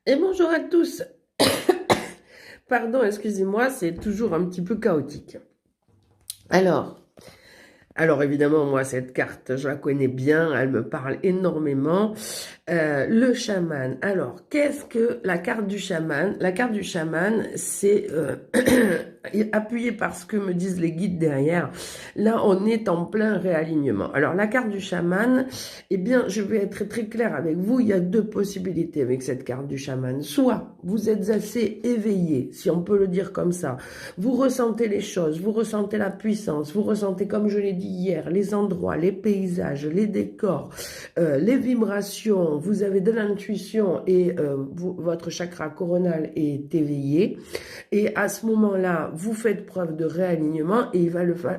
Et bonjour à tous. Pardon, excusez-moi, c'est toujours un petit peu chaotique. Alors, alors évidemment, moi, cette carte, je la connais bien, elle me parle énormément. Le chaman. Alors, qu'est-ce que la carte du chaman? La carte du chaman, c'est appuyé par ce que me disent les guides derrière. Là, on est en plein réalignement. Alors, la carte du chaman, eh bien, je vais être très, très claire avec vous. Il y a deux possibilités avec cette carte du chaman. Soit vous êtes assez éveillé, si on peut le dire comme ça. Vous ressentez les choses, vous ressentez la puissance, vous ressentez, comme je l'ai dit hier, les endroits, les paysages, les décors, les vibrations, vous avez de l'intuition et votre chakra coronal est éveillé. Et à ce moment-là, vous faites preuve de réalignement et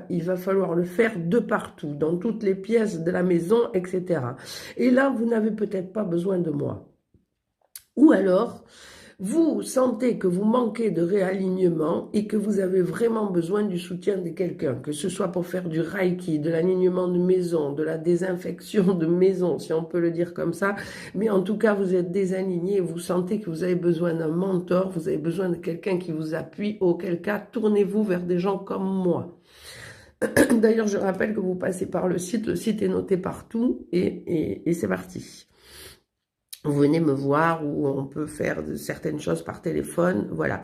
il va falloir le faire de partout, dans toutes les pièces de la maison, etc. Et là, vous n'avez peut-être pas besoin de moi. Ou alors, vous sentez que vous manquez de réalignement et que vous avez vraiment besoin du soutien de quelqu'un, que ce soit pour faire du reiki, de l'alignement de maison, de la désinfection de maison, si on peut le dire comme ça, mais en tout cas, vous êtes désaligné et vous sentez que vous avez besoin d'un mentor, vous avez besoin de quelqu'un qui vous appuie, auquel cas, tournez-vous vers des gens comme moi. D'ailleurs, je rappelle que vous passez par le site est noté partout et c'est parti. Vous venez me voir ou on peut faire certaines choses par téléphone, voilà.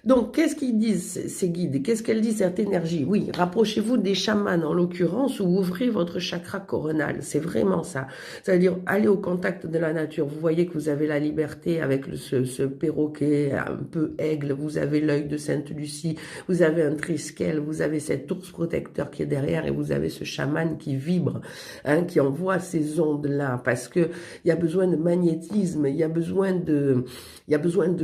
Donc, qu'est-ce qu'ils disent ces guides? Qu'est-ce qu'elle dit cette énergie? Oui, rapprochez-vous des chamans en l'occurrence ou ouvrez votre chakra coronal. C'est vraiment ça. C'est-à-dire, allez au contact de la nature. Vous voyez que vous avez la liberté avec ce perroquet un peu aigle. Vous avez l'œil de Sainte-Lucie. Vous avez un triskel. Vous avez cet ours protecteur qui est derrière et vous avez ce chaman qui vibre, hein, qui envoie ces ondes-là parce que il y a besoin de magnétisme, il y a besoin de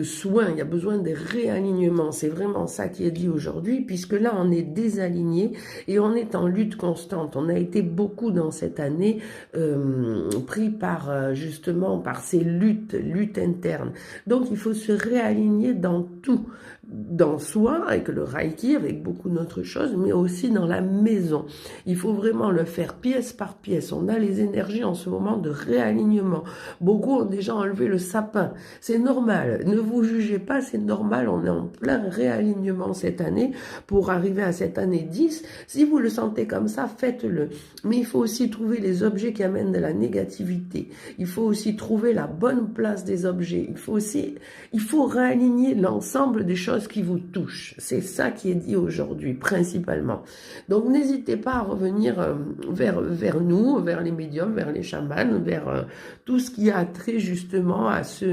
soins, il y a besoin de réalignement. C'est vraiment ça qui est dit aujourd'hui, puisque là, on est désaligné et on est en lutte constante. On a été beaucoup dans cette année pris par, justement, par ces luttes internes. Donc, il faut se réaligner dans tout, dans soi, avec le Reiki, avec beaucoup d'autres choses, mais aussi dans la maison. Il faut vraiment le faire pièce par pièce. On a les énergies en ce moment de réalignement. Beaucoup ont déjà enlevé le sapin. C'est normal. Ne vous jugez pas, c'est normal. On est en plein réalignement cette année pour arriver à cette année 10. Si vous le sentez comme ça, faites-le. Mais il faut aussi trouver les objets qui amènent de la négativité. Il faut aussi trouver la bonne place des objets. Il faut réaligner l'ensemble des choses qui vous touchent. C'est ça qui est dit aujourd'hui, principalement. Donc, n'hésitez pas à revenir vers nous, vers les médiums, vers les chamans, vers tout ce qui a trait justement à ce